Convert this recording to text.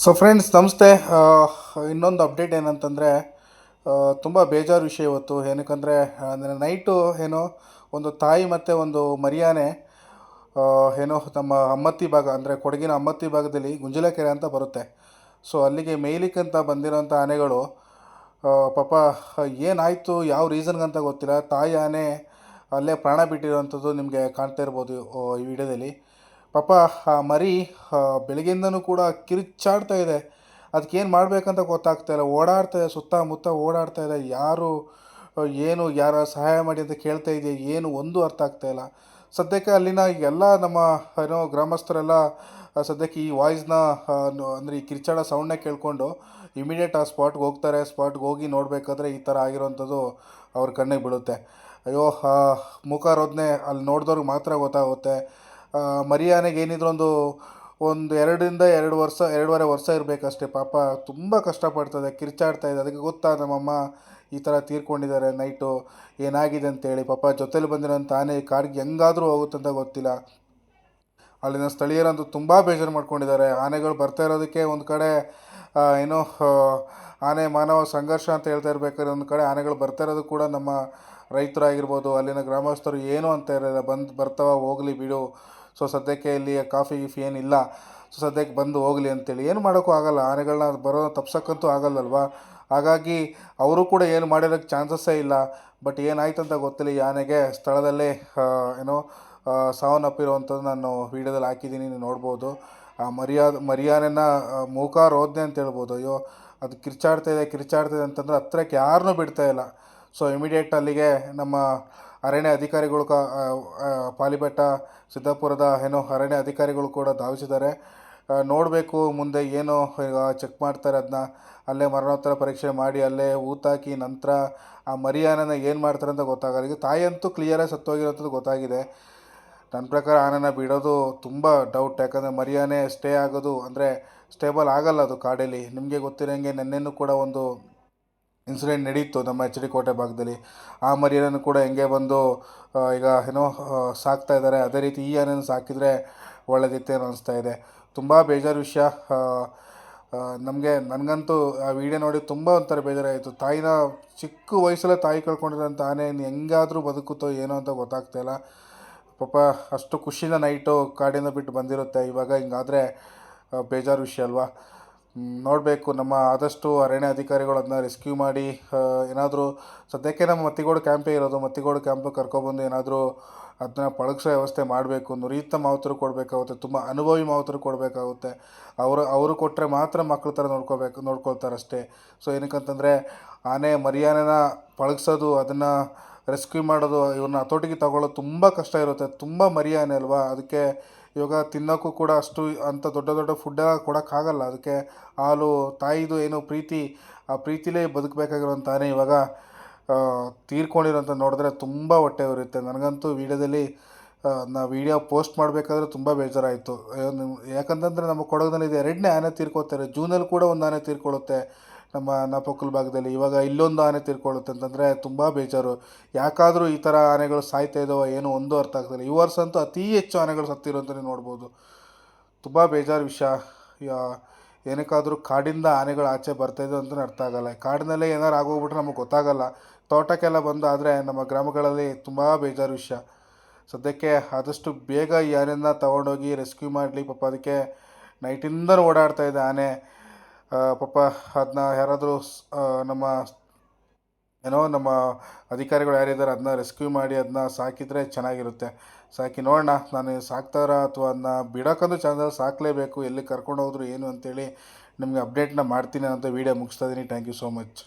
So friends ನಮಸ್ತೆ. ಇನ್ನೊಂದು update ಏನಂತಂದರೆ, ತುಂಬ ಬೇಜಾರು ವಿಷಯ ಇವತ್ತು. ಏನಕ್ಕಂದರೆ ನೈಟು ಏನೋ ಒಂದು ತಾಯಿ ಮತ್ತು ಒಂದು ಮರಿಯಾನೆ ಏನೋ ನಮ್ಮ ಅಮ್ಮತ್ತಿ ಭಾಗ ಅಂದರೆ ಕೊಡಗಿನ ಅಮ್ಮತ್ತಿ ಭಾಗದಲ್ಲಿ ಗುಂಜಲಕೆರೆ ಅಂತ ಬರುತ್ತೆ. ಸೊ ಅಲ್ಲಿಗೆ ಮೇಯ್ಲಿಕ್ಕಂತ ಬಂದಿರೋಂಥ ಆನೆಗಳು ಪಾಪ ಏನಾಯಿತು ಯಾವ ರೀಸನ್ಗಂತ ಗೊತ್ತಿಲ್ಲ, ತಾಯಿ ಆನೆ ಅಲ್ಲೇ ಪ್ರಾಣ ಬಿಟ್ಟಿರೋವಂಥದ್ದು ನಿಮಗೆ ಕಾಣ್ತಾ ಇರ್ಬೋದು ಈ ವಿಡಿಯೋದಲ್ಲಿ. ಪಾಪ ಆ ಮರಿ ಬೆಳಗ್ಗೆಯಿಂದನೂ ಕೂಡ ಕಿರುಚಾಡ್ತಾ ಇದೆ. ಅದಕ್ಕೇನು ಮಾಡಬೇಕಂತ ಗೊತ್ತಾಗ್ತಾ ಇಲ್ಲ. ಓಡಾಡ್ತಾ ಇದೆ, ಸುತ್ತಮುತ್ತ ಓಡಾಡ್ತಾ ಇದೆ. ಯಾರು ಏನು ಯಾರ ಸಹಾಯ ಮಾಡಿ ಅಂತ ಕೇಳ್ತಾ ಇದೆಯಾ, ಏನು ಒಂದು ಅರ್ಥ ಆಗ್ತಾ ಇಲ್ಲ. ಸದ್ಯಕ್ಕೆ ಅಲ್ಲಿನ ಎಲ್ಲ ನಮ್ಮ ಏನೋ ಗ್ರಾಮಸ್ಥರೆಲ್ಲ ಸದ್ಯಕ್ಕೆ ಈ ವಾಯ್ಸ್ನ ಅಂದರೆ ಈ ಕಿರ್ಚಾಡೋ ಸೌಂಡನ್ನ ಕೇಳಿಕೊಂಡು ಇಮಿಡಿಯೇಟ್ ಆ ಸ್ಪಾಟ್ಗೆ ಹೋಗ್ತಾರೆ. ಸ್ಪಾಟ್ಗೆ ಹೋಗಿ ನೋಡಬೇಕಾದ್ರೆ ಈ ಥರ ಆಗಿರೋವಂಥದ್ದು ಅವ್ರ ಕಣ್ಣಿಗೆ ಬೀಳುತ್ತೆ. ಅಯ್ಯೋ, ಮುಖ ರೋದನೆ ಅಲ್ಲಿ ನೋಡಿದವ್ರಿಗೆ ಮಾತ್ರ ಗೊತ್ತಾಗುತ್ತೆ. ಮರಿ ಆನೆಗೆ ಏನಿದ್ರು ಒಂದು 2 ವರ್ಷ 2.5 ವರ್ಷ ಇರಬೇಕಷ್ಟೇ. ಪಾಪ ತುಂಬ ಕಷ್ಟಪಡ್ತದೆ, ಕಿರ್ಚಾಡ್ತಾ ಇದೆ. ಅದಕ್ಕೆ ಗೊತ್ತಾ ನಮ್ಮಮ್ಮ ಈ ಥರ ತೀರ್ಕೊಂಡಿದ್ದಾರೆ ನೈಟು, ಏನಾಗಿದೆ ಅಂತೇಳಿ. ಪಾಪ ಜೊತೇಲಿ ಬಂದಿರೋಂಥ ಆನೆ ಕಾಡಿಗೆ ಹೆಂಗಾದರೂ ಹೋಗುತ್ತಂತ ಗೊತ್ತಿಲ್ಲ. ಅಲ್ಲಿನ ಸ್ಥಳೀಯರಂತೂ ತುಂಬ ಬೇಜಾರು ಮಾಡ್ಕೊಂಡಿದ್ದಾರೆ. ಆನೆಗಳು ಬರ್ತಾ ಇರೋದಕ್ಕೆ ಒಂದು ಕಡೆ ಏನೋ ಆನೆ ಮಾನವ ಸಂಘರ್ಷ ಅಂತ ಹೇಳ್ತಾ ಇರ್ಬೇಕಾದ್ರೆ ಒಂದು ಕಡೆ ಆನೆಗಳು ಬರ್ತಾ ಇರೋದು ಕೂಡ ನಮ್ಮ ರೈತರಾಗಿರ್ಬೋದು, ಅಲ್ಲಿನ ಗ್ರಾಮಸ್ಥರು ಏನೂ ಅಂತ ಇರಲಿಲ್ಲ. ಬರ್ತಾವ ಹೋಗಲಿ ಬಿಡು, ಸೊ ಸದ್ಯಕ್ಕೆ ಇಲ್ಲಿ ಕಾಫಿ ಗೀಫಿ ಏನಿಲ್ಲ, ಸೊ ಸದ್ಯಕ್ಕೆ ಬಂದು ಹೋಗಲಿ ಅಂತೇಳಿ. ಏನು ಮಾಡೋಕ್ಕೂ ಆಗಲ್ಲ, ಆನೆಗಳನ್ನ ಬರೋ ತಪ್ಸೋಕ್ಕಂತೂ ಆಗಲ್ಲಲ್ವ. ಹಾಗಾಗಿ ಅವರು ಕೂಡ ಏನು ಮಾಡಿರೋಕ್ಕೆ ಚಾನ್ಸಸ್ಸೇ ಇಲ್ಲ. ಬಟ್ ಏನಾಯ್ತು ಅಂತ ಗೊತ್ತಿಲ್ಲ, ಈ ಆನೆಗೆ ಸ್ಥಳದಲ್ಲೇ ಏನೋ ಸಾವನ್ನಪ್ಪಿರುವಂಥದ್ದು ನಾನು ವೀಡಿಯೋದಲ್ಲಿ ಹಾಕಿದ್ದೀನಿ, ನೀವು ನೋಡ್ಬೋದು. ಆ ಮರಿಯಾನೆನ ಮೂಕ ರೋದನೆ ಅಂತ ಹೇಳ್ಬೋದು. ಅಯ್ಯೋ, ಅದು ಕಿರ್ಚಾಡ್ತಾ ಇದೆ ಅಂತಂದರೆ ಹತ್ರಕ್ಕೆ ಯಾರನ್ನೂ ಬಿಡ್ತಾ ಇಲ್ಲ. ಸೊ ಇಮಿಡಿಯೇಟ್ ಅಲ್ಲಿಗೆ ನಮ್ಮ ಅರಣ್ಯ ಅಧಿಕಾರಿಗಳು ಪಾಲಿಬೆಟ್ಟ ಸಿದ್ದಾಪುರದ ಏನೋ ಅರಣ್ಯ ಅಧಿಕಾರಿಗಳು ಕೂಡ ಧಾವಿಸಿದ್ದಾರೆ. ನೋಡಬೇಕು ಮುಂದೆ ಏನು ಈಗ ಚೆಕ್ ಮಾಡ್ತಾರೆ ಅದನ್ನ. ಅಲ್ಲೇ ಮರಣೋತ್ತರ ಪರೀಕ್ಷೆ ಮಾಡಿ ಅಲ್ಲೇ ಊತಾಕಿ ನಂತರ ಆ ಮರಿಯಾನೆನ ಏನು ಮಾಡ್ತಾರೆ ಅಂತ ಗೊತ್ತಾಗಲ್ಲ. ಈಗ ತಾಯಿ ಅಂತೂ ಕ್ಲಿಯರಾಗಿ ಸತ್ತೋಗಿರೋಂಥದ್ದು ಗೊತ್ತಾಗಿದೆ. ನನ್ನ ಪ್ರಕಾರ ಆನೆನ ಬಿಡೋದು ತುಂಬ ಡೌಟ್. ಯಾಕಂದರೆ ಮರಿಯಾನೆ ಸ್ಟೇ ಆಗೋದು ಅಂದರೆ ಸ್ಟೇಬಲ್ ಆಗಲ್ಲ ಅದು ಕಾಡಲ್ಲಿ. ನಿಮಗೆ ಗೊತ್ತಿರೋಂಗೆ ನೆನ್ನೆನೂ ಕೂಡ ಒಂದು ಇನ್ಸಿಡೆಂಟ್ ನಡೀತು ನಮ್ಮ ಎಚ್ ಡಿ ಕೋಟೆ ಭಾಗದಲ್ಲಿ. ಆ ಮರಿಯನ್ನು ಕೂಡ ಹೆಂಗೆ ಬಂದು ಈಗ ಏನೋ ಸಾಕ್ತಾ ಇದ್ದಾರೆ. ಅದೇ ರೀತಿ ಈ ಆನೆಯನ್ನು ಸಾಕಿದರೆ ಒಳ್ಳೆದಿತ್ತೇನೋ ಅನಿಸ್ತಾ ಇದೆ. ತುಂಬ ಬೇಜಾರು ವಿಷಯ. ನನಗಂತೂ ಆ ವಿಡಿಯೋ ನೋಡಿ ತುಂಬ ಒಂಥರ ಬೇಜಾರಾಯಿತು. ತಾಯಿನ ಚಿಕ್ಕ ವಯಸ್ಸಲ್ಲೇ ತಾಯಿ ಕಳ್ಕೊಂಡಿರೋಂಥ ಆನೆ ಹೆಂಗಾದರೂ ಬದುಕುತ್ತೋ ಏನೋ ಅಂತ ಗೊತ್ತಾಗ್ತಾಯಿಲ್ಲ. ಪಾಪ ಅಷ್ಟು ಖುಷಿನ ನೈಟು ಕಾಡಿಂದ ಬಿಟ್ಟು ಬಂದಿರುತ್ತೆ. ಇವಾಗ ಹಿಂಗಾದರೆ ಬೇಜಾರು ವಿಷಯ ಅಲ್ವಾ. ನೋಡಬೇಕು, ನಮ್ಮ ಆದಷ್ಟು ಅರಣ್ಯ ಅಧಿಕಾರಿಗಳು ಅದನ್ನ ರೆಸ್ಕ್ಯೂ ಮಾಡಿ ಏನಾದರೂ ಸದ್ಯಕ್ಕೆ ನಮ್ಮ ಮತ್ತಿಗೋಡು ಕ್ಯಾಂಪೇ ಇರೋದು. ಮತ್ತಿಗೋಡು ಕ್ಯಾಂಪಿಗೆ ಕರ್ಕೊಬಂದು ಏನಾದರೂ ಅದನ್ನ ಪಳಗಿಸೋ ವ್ಯವಸ್ಥೆ ಮಾಡಬೇಕು. ನುರಿತ ಮಾವುತರು ಕೊಡಬೇಕಾಗುತ್ತೆ, ತುಂಬ ಅನುಭವಿ ಮಾವುತರು ಕೊಡಬೇಕಾಗುತ್ತೆ. ಅವರು ಕೊಟ್ಟರೆ ಮಾತ್ರ ಮಕ್ಕಳ ಥರ ನೋಡ್ಕೊಳ್ತಾರಷ್ಟೇ. ಸೊ ಏನಕ್ಕಂತಂದರೆ ಆನೆ ಮರಿಯಾನೆನ ಪಳಗಿಸೋದು, ಅದನ್ನು ರೆಸ್ಕ್ಯೂ ಮಾಡೋದು, ಇವ್ರನ್ನ ಹತೋಟಿಗೆ ತಗೊಳ್ಳೋದು ತುಂಬ ಕಷ್ಟ ಇರುತ್ತೆ. ತುಂಬ ಮರಿಯಾನೆ ಅಲ್ವಾ, ಅದಕ್ಕೆ ಇವಾಗ ತಿನ್ನೋಕ್ಕೂ ಕೂಡ ಅಷ್ಟು ಅಂಥ ದೊಡ್ಡ ದೊಡ್ಡ ಫುಡ್ಡೆಲ್ಲ ಕೊಡೋಕ್ಕಾಗಲ್ಲ. ಅದಕ್ಕೆ ಹಾಲು ತಾಯಿದು ಏನೋ ಪ್ರೀತಿ, ಆ ಪ್ರೀತಿಲೇ ಬದುಕಬೇಕಾಗಿರೋಂಥ ಆನೆ ಇವಾಗ ತೀರ್ಕೊಂಡಿರೋಂಥ ನೋಡಿದ್ರೆ ತುಂಬ ಹೊಟ್ಟೆ ಉರಿಯುತ್ತೆ. ನನಗಂತೂ ವೀಡಿಯೋದಲ್ಲಿ ವೀಡಿಯೋ ಪೋಸ್ಟ್ ಮಾಡಬೇಕಾದ್ರೆ ತುಂಬ ಬೇಜಾರಾಯಿತು. ಯಾಕಂತಂದರೆ ನಮ್ಮ ಕೊಡಗಿನಲ್ಲಿ ಇದು 2ನೇ ಆನೆ ತೀರ್ಕೊತಾರೆ. ಜೂನಲ್ಲಿ ಕೂಡ ಒಂದು ಆನೆ ತೀರ್ಕೊಳ್ಳುತ್ತೆ ನಮ್ಮ ನಾಪಕ್ಕಲ್ ಭಾಗದಲ್ಲಿ. ಇವಾಗ ಇಲ್ಲೊಂದು ಆನೆ ತೀರ್ಕೊಳ್ಳುತ್ತೆ ಅಂತಂದರೆ ತುಂಬ ಬೇಜಾರು. ಯಾಕಾದರೂ ಈ ಥರ ಆನೆಗಳು ಸಾಯ್ತಾ ಇದ್ದಾವೆ ಏನೋ ಒಂದು ಅರ್ಥ ಆಗ್ತಿಲ್ಲ. ಈ ವರ್ಷ ಅಂತೂ ಅತಿ ಹೆಚ್ಚು ಆನೆಗಳು ಸತ್ತಿರೋ ಅಂತಲೇ ನೋಡ್ಬೋದು. ತುಂಬ ಬೇಜಾರು ವಿಷಯ. ಏನಕ್ಕಾದರೂ ಕಾಡಿಂದ ಆನೆಗಳು ಆಚೆ ಬರ್ತಾಯಿದ್ದು ಅಂತಲೇ ಅರ್ಥ ಆಗಲ್ಲ. ಕಾಡಿನಲ್ಲೇ ಏನಾರು ಆಗೋಗ್ಬಿಟ್ರೆ ನಮಗೆ ಗೊತ್ತಾಗಲ್ಲ. ತೋಟಕ್ಕೆಲ್ಲ ಬಂದು ಆದರೆ ನಮ್ಮ ಗ್ರಾಮಗಳಲ್ಲಿ ತುಂಬ ಬೇಜಾರು ವಿಷಯ. ಸದ್ಯಕ್ಕೆ ಆದಷ್ಟು ಬೇಗ ಈ ಆನೆನ ತೊಗೊಂಡೋಗಿ ರೆಸ್ಕ್ಯೂ ಮಾಡಲಿ. ಪಾಪ ಅದಕ್ಕೆ ನೈಟಿಂದನೂ ಓಡಾಡ್ತಾ ಇದೆ ಆನೆ. ಪಾಪ ಅದನ್ನ ಯಾರಾದರೂ ನಮ್ಮ ಅಧಿಕಾರಿಗಳು ಯಾರಿದ್ದಾರೆ ಅದನ್ನ ರೆಸ್ಕ್ಯೂ ಮಾಡಿ ಅದನ್ನ ಸಾಕಿದರೆ ಚೆನ್ನಾಗಿರುತ್ತೆ. ಸಾಕಿ ನೋಡೋಣ, ನಾನು ಸಾಕ್ತಾರ ಅಥವಾ ಅದನ್ನ ಬಿಡೋಕ್ಕಂತೂ ಚಾನ್ಸಸ್ ಸಾಕಲೇಬೇಕು. ಎಲ್ಲಿ ಕರ್ಕೊಂಡು ಹೋದ್ರು ಏನು ಅಂತೇಳಿ ನಿಮಗೆ ಅಪ್ಡೇಟ್ನ ಮಾಡ್ತೀನಿ ಅಂತ ವೀಡಿಯೋ ಮುಗಿಸ್ತಾ ಇದ್ದೀನಿ. Thank you so much.